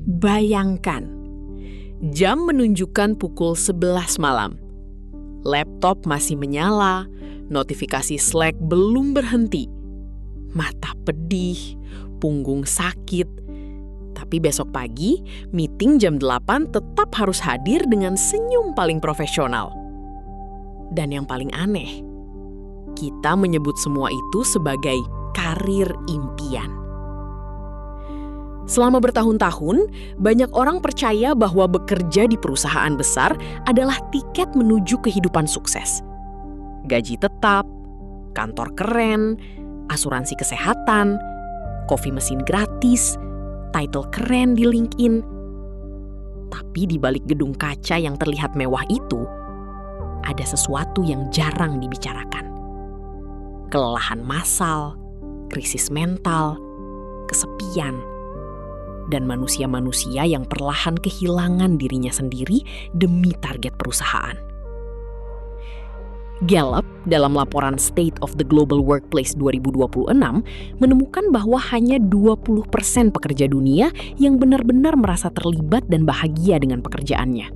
Bayangkan, jam menunjukkan pukul 11 malam. Laptop masih menyala, notifikasi Slack belum berhenti. Mata pedih, punggung sakit. Tapi besok pagi, meeting jam 8 tetap harus hadir dengan senyum paling profesional. Dan yang paling aneh, kita menyebut semua itu sebagai karir impian. Selama bertahun-tahun, banyak orang percaya bahwa bekerja di perusahaan besar adalah tiket menuju kehidupan sukses. Gaji tetap, kantor keren, asuransi kesehatan, kopi mesin gratis, title keren di LinkedIn. Tapi di balik gedung kaca yang terlihat mewah itu, ada sesuatu yang jarang dibicarakan. Kelelahan massal, krisis mental, kesepian, dan manusia-manusia yang perlahan kehilangan dirinya sendiri demi target perusahaan. Gallup dalam laporan State of the Global Workplace 2026 menemukan bahwa hanya 20% pekerja dunia yang benar-benar merasa terlibat dan bahagia dengan pekerjaannya.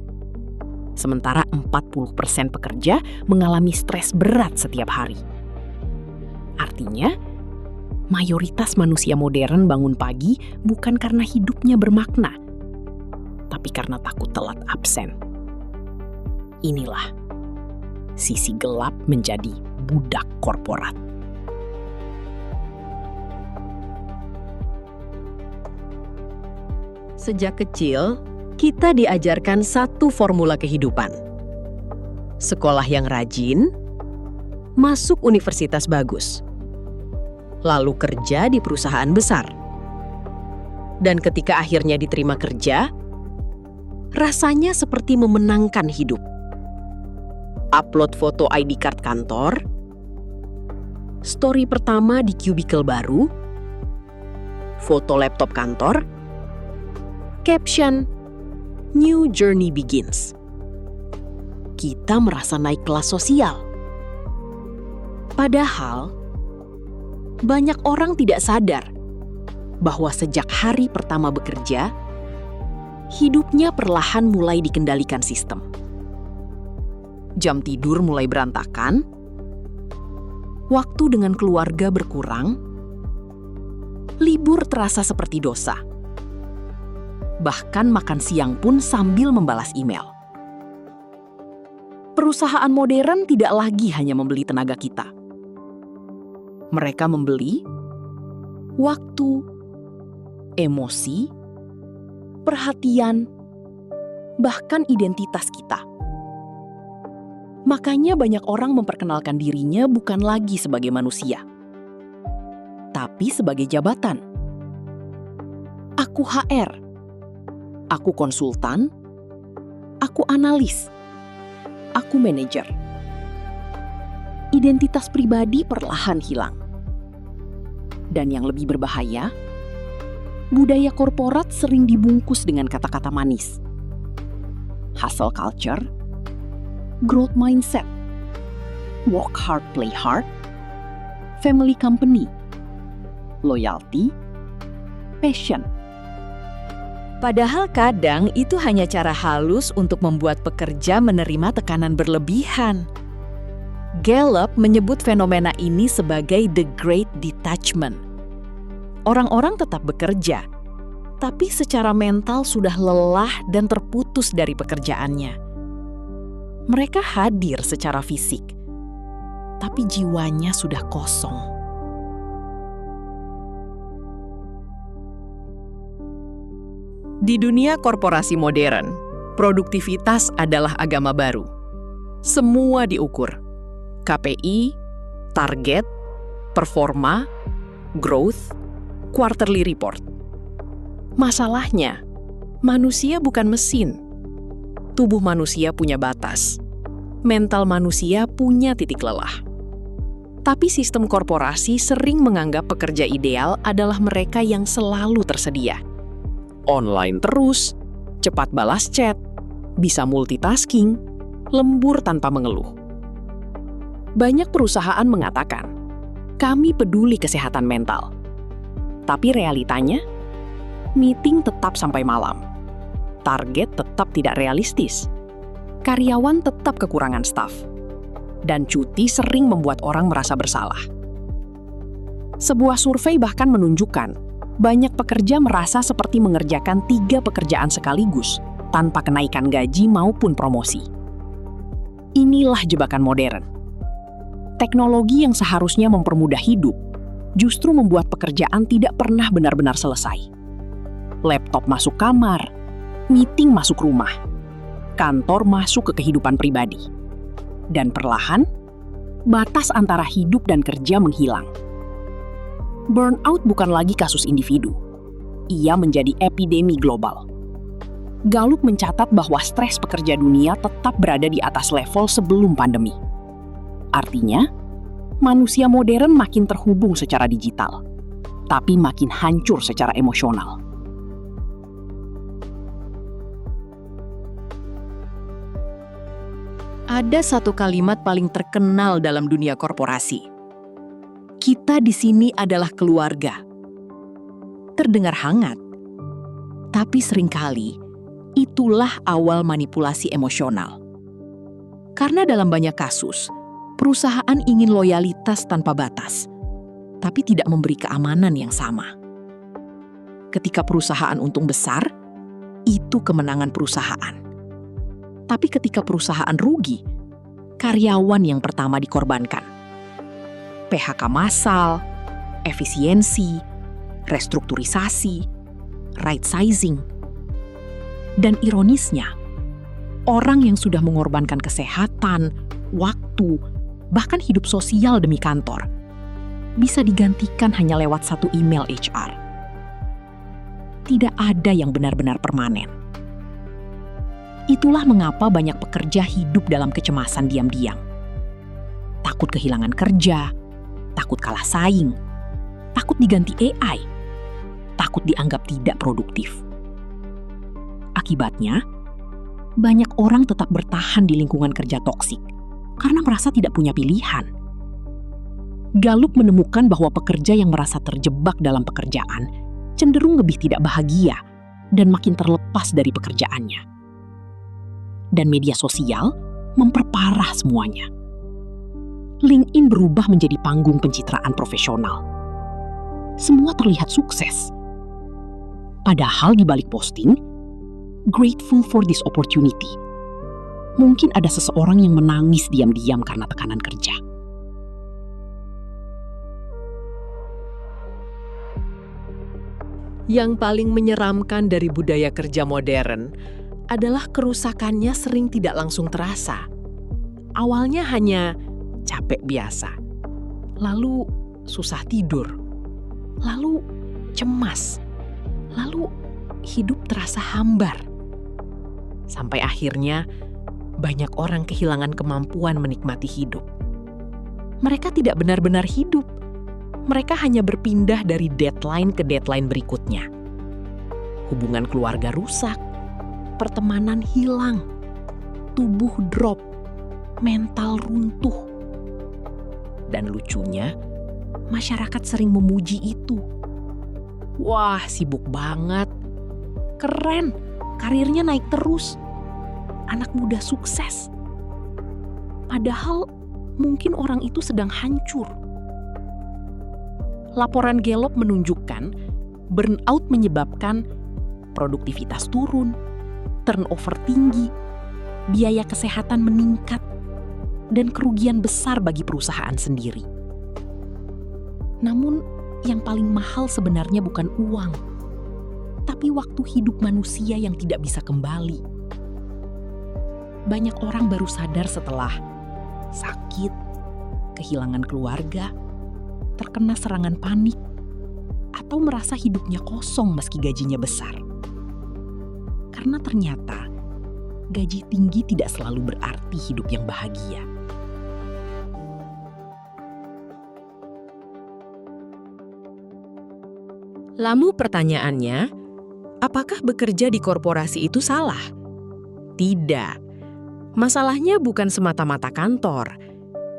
Sementara 40% pekerja mengalami stres berat setiap hari. Artinya, mayoritas manusia modern bangun pagi bukan karena hidupnya bermakna, tapi karena takut telat absen. Inilah sisi gelap menjadi budak korporat. Sejak kecil, kita diajarkan satu formula kehidupan. Sekolah yang rajin, masuk universitas bagus, lalu kerja di perusahaan besar. Dan ketika akhirnya diterima kerja, rasanya seperti memenangkan hidup. Upload foto ID card kantor, story pertama di kubikel baru, foto laptop kantor, caption, "New journey begins." Kita merasa naik kelas sosial. Padahal, banyak orang tidak sadar bahwa sejak hari pertama bekerja, hidupnya perlahan mulai dikendalikan sistem. Jam tidur mulai berantakan, waktu dengan keluarga berkurang, libur terasa seperti dosa. Bahkan makan siang pun sambil membalas email. Perusahaan modern tidak lagi hanya membeli tenaga kita. Mereka membeli waktu, emosi, perhatian, bahkan identitas kita. Makanya banyak orang memperkenalkan dirinya bukan lagi sebagai manusia, tapi sebagai jabatan. Aku HR, aku konsultan, aku analis, aku manajer. Identitas pribadi perlahan hilang. Dan yang lebih berbahaya, budaya korporat sering dibungkus dengan kata-kata manis. Hustle culture, growth mindset, work hard, play hard, family company, loyalty, passion. Padahal kadang itu hanya cara halus untuk membuat pekerja menerima tekanan berlebihan. Gallup menyebut fenomena ini sebagai the Great Detachment. Orang-orang tetap bekerja, tapi secara mental sudah lelah dan terputus dari pekerjaannya. Mereka hadir secara fisik, tapi jiwanya sudah kosong. Di dunia korporasi modern, produktivitas adalah agama baru. Semua diukur. KPI, target, performa, growth, quarterly report. Masalahnya, manusia bukan mesin. Tubuh manusia punya batas. Mental manusia punya titik lelah. Tapi sistem korporasi sering menganggap pekerja ideal adalah mereka yang selalu tersedia. Online terus, cepat balas chat, bisa multitasking, lembur tanpa mengeluh. Banyak perusahaan mengatakan, kami peduli kesehatan mental. Tapi realitanya, Meeting tetap sampai malam. Target tetap tidak realistis. Karyawan tetap kekurangan staf. Dan cuti sering membuat orang merasa bersalah. Sebuah survei bahkan menunjukkan banyak pekerja merasa seperti mengerjakan 3 pekerjaan sekaligus tanpa kenaikan gaji maupun promosi. Inilah jebakan modern. Teknologi yang seharusnya mempermudah hidup justru membuat pekerjaan tidak pernah benar-benar selesai. Laptop masuk kamar, meeting masuk rumah, kantor masuk ke kehidupan pribadi. Dan perlahan, batas antara hidup dan kerja menghilang. Burnout bukan lagi kasus individu. Ia menjadi epidemi global. Gallup mencatat bahwa stres pekerja dunia tetap berada di atas level sebelum pandemi. Artinya, manusia modern makin terhubung secara digital, tapi makin hancur secara emosional. Ada satu kalimat paling terkenal dalam dunia korporasi. Kita di sini adalah keluarga. Terdengar hangat, tapi seringkali itulah awal manipulasi emosional. Karena dalam banyak kasus, perusahaan ingin loyalitas tanpa batas, tapi tidak memberi keamanan yang sama. Ketika perusahaan untung besar, itu kemenangan perusahaan. Tapi ketika perusahaan rugi, karyawan yang pertama dikorbankan. PHK massal, efisiensi, restrukturisasi, right sizing. Dan ironisnya, orang yang sudah mengorbankan kesehatan, waktu, bahkan hidup sosial demi kantor, bisa digantikan hanya lewat satu email HR. Tidak ada yang benar-benar permanen. Itulah mengapa banyak pekerja hidup dalam kecemasan diam-diam. Takut kehilangan kerja, takut kalah saing, takut diganti AI, takut dianggap tidak produktif. Akibatnya, banyak orang tetap bertahan di lingkungan kerja toksik karena merasa tidak punya pilihan. Gallup menemukan bahwa pekerja yang merasa terjebak dalam pekerjaan cenderung lebih tidak bahagia dan makin terlepas dari pekerjaannya. Dan media sosial memperparah semuanya. LinkedIn berubah menjadi panggung pencitraan profesional. Semua terlihat sukses. Padahal di balik posting, grateful for this opportunity, mungkin ada seseorang yang menangis diam-diam karena tekanan kerja. Yang paling menyeramkan dari budaya kerja modern adalah kerusakannya sering tidak langsung terasa. Awalnya hanya capek biasa, lalu susah tidur, lalu cemas, lalu hidup terasa hambar. Sampai akhirnya banyak orang kehilangan kemampuan menikmati hidup. Mereka tidak benar-benar hidup. Mereka hanya berpindah dari deadline ke deadline berikutnya. Hubungan keluarga rusak, pertemanan hilang, tubuh drop, mental runtuh. Dan lucunya, masyarakat sering memuji itu. Wah, sibuk banget. Keren, karirnya naik terus. Anak muda sukses. Padahal mungkin orang itu sedang hancur. Laporan Gallup menunjukkan burnout menyebabkan produktivitas turun, turnover tinggi, biaya kesehatan meningkat, dan kerugian besar bagi perusahaan sendiri. Namun, yang paling mahal sebenarnya bukan uang, tapi waktu hidup manusia yang tidak bisa kembali. Banyak orang baru sadar setelah sakit, kehilangan keluarga, terkena serangan panik, atau merasa hidupnya kosong meski gajinya besar. Karena ternyata gaji tinggi tidak selalu berarti hidup yang bahagia. Lalu pertanyaannya, apakah bekerja di korporasi itu salah? Tidak. Masalahnya bukan semata-mata kantor.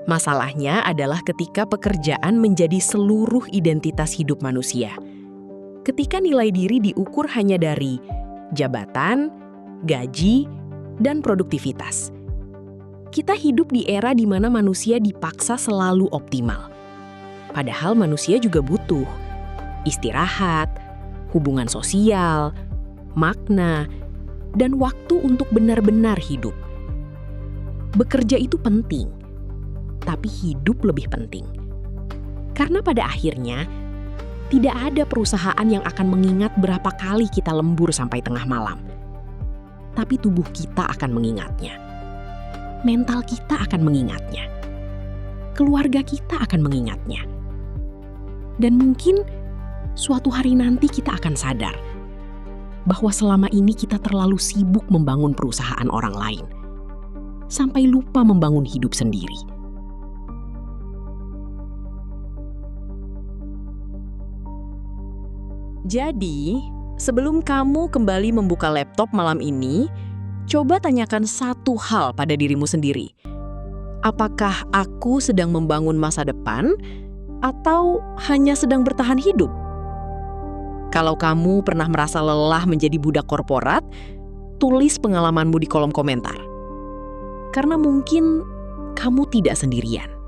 Masalahnya adalah ketika pekerjaan menjadi seluruh identitas hidup manusia. Ketika nilai diri diukur hanya dari jabatan, gaji, dan produktivitas. Kita hidup di era di mana manusia dipaksa selalu optimal. Padahal manusia juga butuh istirahat, hubungan sosial, makna, dan waktu untuk benar-benar hidup. Bekerja itu penting, tapi hidup lebih penting. Karena pada akhirnya, tidak ada perusahaan yang akan mengingat berapa kali kita lembur sampai tengah malam. Tapi tubuh kita akan mengingatnya. Mental kita akan mengingatnya. Keluarga kita akan mengingatnya. Dan mungkin suatu hari nanti kita akan sadar bahwa selama ini kita terlalu sibuk membangun perusahaan orang lain, sampai lupa membangun hidup sendiri. Jadi, sebelum kamu kembali membuka laptop malam ini, coba tanyakan satu hal pada dirimu sendiri. Apakah aku sedang membangun masa depan atau hanya sedang bertahan hidup? Kalau kamu pernah merasa lelah menjadi budak korporat, tulis pengalamanmu di kolom komentar. Karena mungkin kamu tidak sendirian.